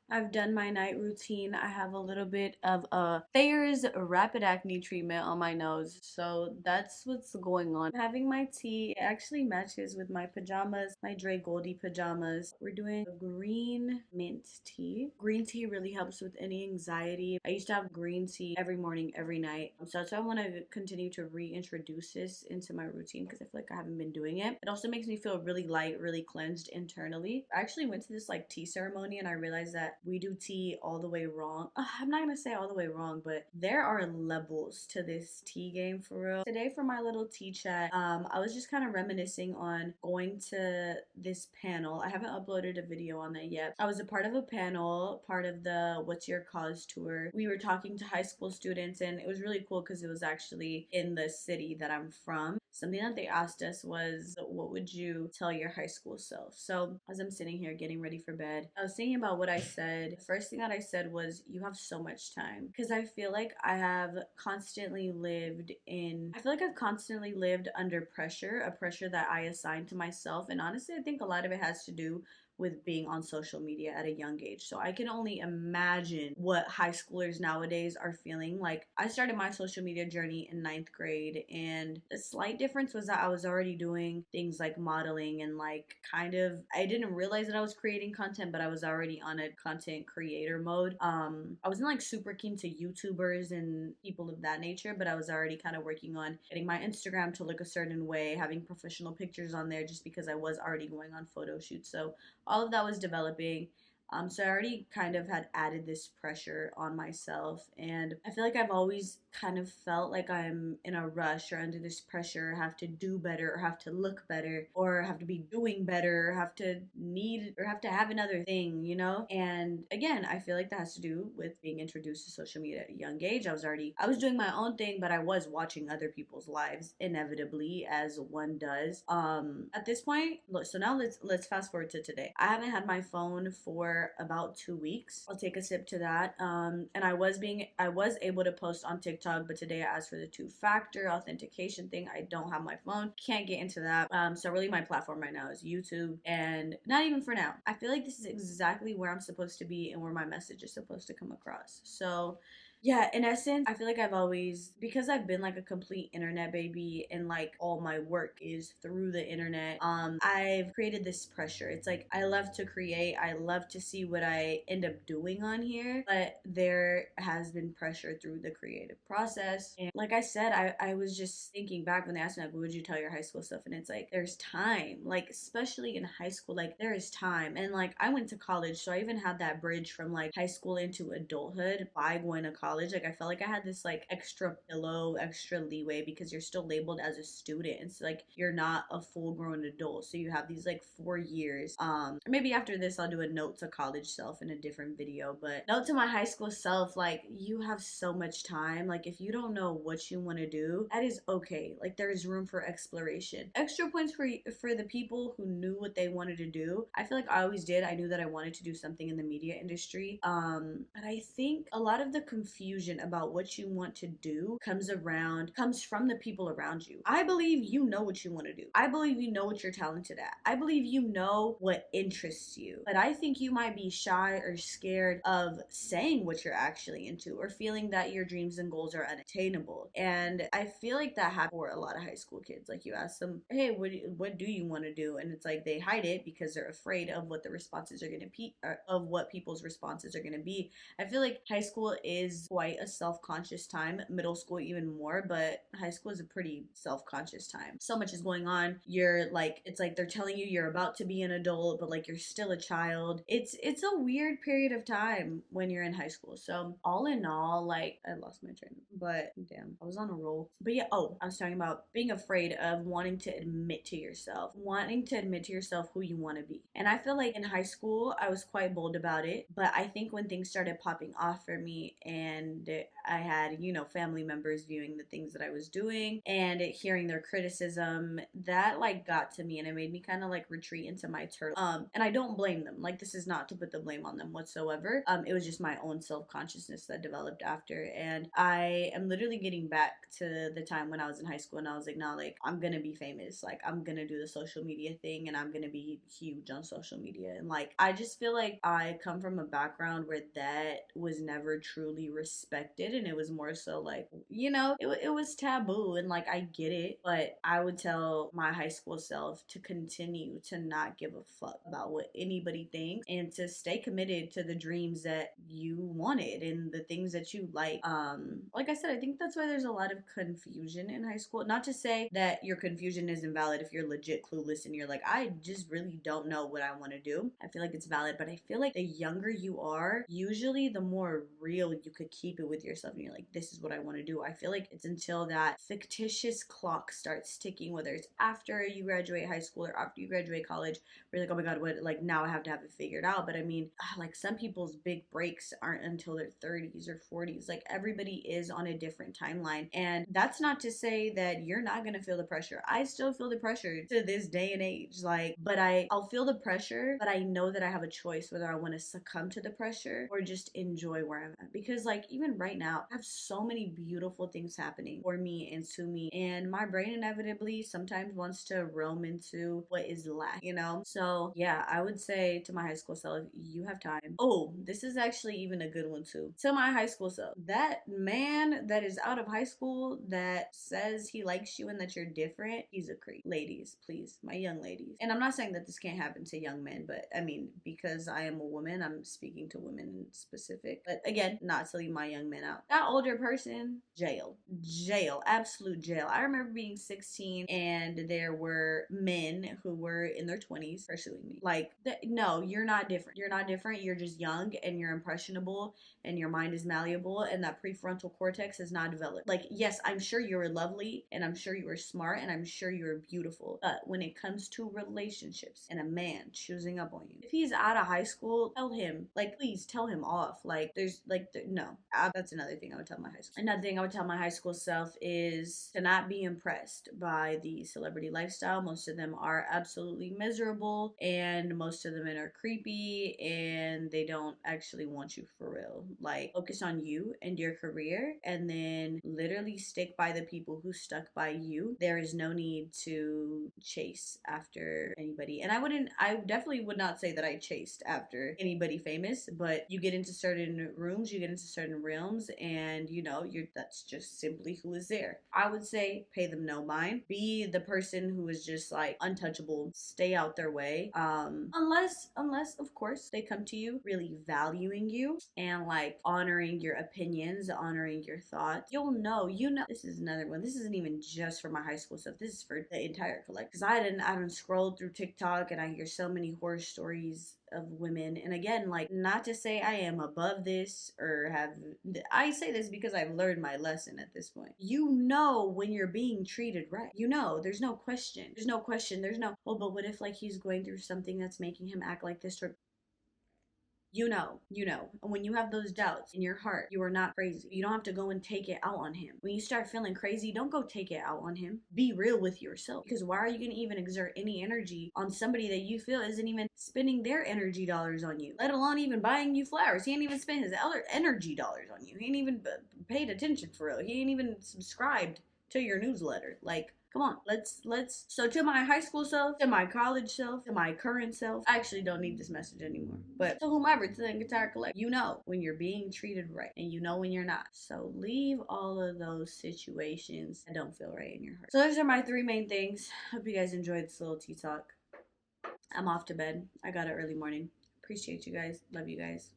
I've done my night routine. I have a little bit of a Thayer's rapid acne treatment on my nose. So that's what's going on. Having my tea, it actually matches with my pajamas, my Dre Goldie pajamas. We're doing a green mint tea. Green tea really helps with any anxiety. I used to have green tea every morning, every night. So that's why I want to continue to reintroduce this into my routine because I feel like I haven't been doing it. It also makes me feel really light, really cleansed internally. I actually went to this like tea ceremony and I realized that we do tea all the way wrong. I'm not gonna say all the way wrong, but there are levels to this tea game for real. Today for my little tea chat, I was just kind of reminiscing on going to this panel. I haven't uploaded a video on that yet. I was a part of a panel, part of the What's Your Cause tour. We were talking to high school students and it was really cool because it was actually in the city that I'm from. Something that they asked us was, what would you tell your high school self? So as I'm sitting here getting ready for bed, I was thinking about what I said. The first thing that I said was, you have so much time. Because I feel like I've constantly lived under pressure, a pressure that I assigned to myself. And honestly, I think a lot of it has to do with being on social media at a young age. So I can only imagine what high schoolers nowadays are feeling. Like, I started my social media journey in ninth grade, and the slight difference was that I was already doing things like modeling and like I didn't realize that I was creating content, but I was already on a content creator mode. I wasn't like super keen to YouTubers and people of that nature, but I was already kind of working on getting my Instagram to look a certain way, having professional pictures on there just because I was already going on photo shoots. So all of that was developing. So I already kind of had added this pressure on myself, and I feel like I've always kind of felt like I'm in a rush or under this pressure, have to do better or have to look better or have to be doing better or have to have another thing, you know? And again, I feel like that has to do with being introduced to social media at a young age. I was doing my own thing, but I was watching other people's lives inevitably, as one does. At this point, look, so now let's fast forward to today. I haven't had my phone for about 2 weeks. I'll take a sip to that. And I was able to post on TikTok, but today I asked for the two-factor authentication thing. I don't have my phone. Can't get into that. So really my platform right now is YouTube, and not even for now. I feel like this is exactly where I'm supposed to be and where my message is supposed to come across. So yeah, in essence, I feel like because I've been like a complete internet baby and like all my work is through the internet, I've created this pressure. It's like I love to create, I love to see what I end up doing on here, but there has been pressure through the creative process. And like I said, I was just thinking back when they asked me, like, what would you tell your high school stuff? And it's like, there's time, like, especially in high school, like, there is time. And like, I went to college, so I even had that bridge from like high school into adulthood by going to college. Like, I felt like I had this like extra pillow, extra leeway because you're still labeled as a student. It's like you're not a full grown adult. So you have these like 4 years. Maybe after this, I'll do a note to college self in a different video. But note to my high school self, like, you have so much time. Like, if you don't know what you want to do, that is okay. Like, there is room for exploration. Extra points for the people who knew what they wanted to do. I feel like I always did. I knew that I wanted to do something in the media industry. But I think a lot of the confusion about what you want to do comes from the people around you. I believe you know what you want to do. I believe you know what you're talented at. I believe you know what interests you. But I think you might be shy or scared of saying what you're actually into or feeling that your dreams and goals are unattainable. And I feel like that happens for a lot of high school kids. Like, you ask them, hey, what do you want to do? And it's like they hide it because they're afraid of what the responses are going to be, of what people's responses are going to be. I feel like high school is quite a self-conscious time, middle school even more, but high school is a pretty self-conscious time. So much is going on. It's like they're telling you you're about to be an adult, but like you're still a child. It's a weird period of time when you're in high school. So all in all, like, I lost my train, but damn, I was on a roll. But yeah, I was talking about being afraid of wanting to admit to yourself who you want to be. And I feel like in high school, I was quite bold about it, but I think when things started popping off for me and and I had, family members viewing the things that I was doing and hearing their criticism. That like got to me, and it made me kind of like retreat into my turtle. And I don't blame them. Like, this is not to put the blame on them whatsoever. It was just my own self-consciousness that developed after. And I am literally getting back to the time when I was in high school and I was like, no, like I'm gonna be famous. Like I'm gonna do the social media thing and I'm gonna be huge on social media. And like I just feel like I come from a background where that was never truly respected, and it was more so like, it was taboo, and like I get it, but I would tell my high school self to continue to not give a fuck about what anybody thinks and to stay committed to the dreams that you wanted and the things that you like I said, I think that's why there's a lot of confusion in high school. Not to say that your confusion is invalid if you're legit clueless and you're like, I just really don't know what I want to do. I feel like it's valid, but I feel like the younger you are, usually the more real you could keep it with yourself and you're like, this is what I want to do. I feel like it's until that fictitious clock starts ticking, whether it's after you graduate high school or after you graduate college, where you're like, oh my god, what, like now I have to have it figured out. But I mean, like some people's big breaks aren't until their 30s or 40s. Like everybody is on a different timeline, and that's not to say that you're not gonna feel the pressure. I still feel the pressure to this day and age, like, but I'll feel the pressure, but I know that I have a choice whether I want to succumb to the pressure or just enjoy where I'm at. Because like even right now, I have so many beautiful things happening for me and to me, and my brain inevitably sometimes wants to roam into what is lacking. So yeah, I would say to my high school self, you have time. Oh, this is actually even a good one too. To my high school self, that man that is out of high school that says he likes you and that you're different, he's a creep. Ladies, please, my young ladies. And I'm not saying that this can't happen to young men, but I mean, because I am a woman, I'm speaking to women in specific. But again, not to leave my young men out. That older person, jail, absolute jail. I remember being 16 and there were men who were in their 20s pursuing me. Like, no, you're not different. You're not different. You're just young and you're impressionable and your mind is malleable and that prefrontal cortex is not developed. Like, yes, I'm sure you were lovely and I'm sure you were smart and I'm sure you were beautiful. But when it comes to relationships and a man choosing up on you, if he's out of high school, tell him, like, please tell him off. Like, no. That's another thing I would tell my high school. Another thing I would tell my high school self is to not be impressed by the celebrity lifestyle. Most of them are absolutely miserable and most of the men are creepy and they don't actually want you for real. Like, focus on you and your career and then literally stick by the people who stuck by you. There is no need to chase after anybody. And I definitely would not say that I chased after anybody famous, but you get into certain rooms, you get into certain realms, and that's just simply who is there. I would say pay them no mind. Be the person who is just like untouchable. Stay out their way. Unless of course they come to you really valuing you and like honoring your opinions, honoring your thoughts. You know, this is another one. This isn't even just for my high school stuff. This is for the entire collect. Because I didn't scroll through TikTok and I hear so many horror stories of women. And again, like, not to say I am above this or I say this because I've learned my lesson at this point. When you're being treated right. There's no question. Well, but what if like he's going through something that's making him act like this? And when you have those doubts in your heart, you are not crazy. You don't have to go and take it out on him. When you start feeling crazy, don't go take it out on him. Be real with yourself. Because why are you going to even exert any energy on somebody that you feel isn't even spending their energy dollars on you, let alone even buying you flowers? He ain't even spent his energy dollars on you. He ain't even paid attention for real. He ain't even subscribed to your newsletter. Like, come on, let's. So to my high school self, to my college self, to my current self, I actually don't need this message anymore. But to whomever, to the entire collective, when you're being treated right, and when you're not. So leave all of those situations that don't feel right in your heart. So those are my 3 main things. Hope you guys enjoyed this little tea talk. I'm off to bed. I got an early morning. Appreciate you guys. Love you guys.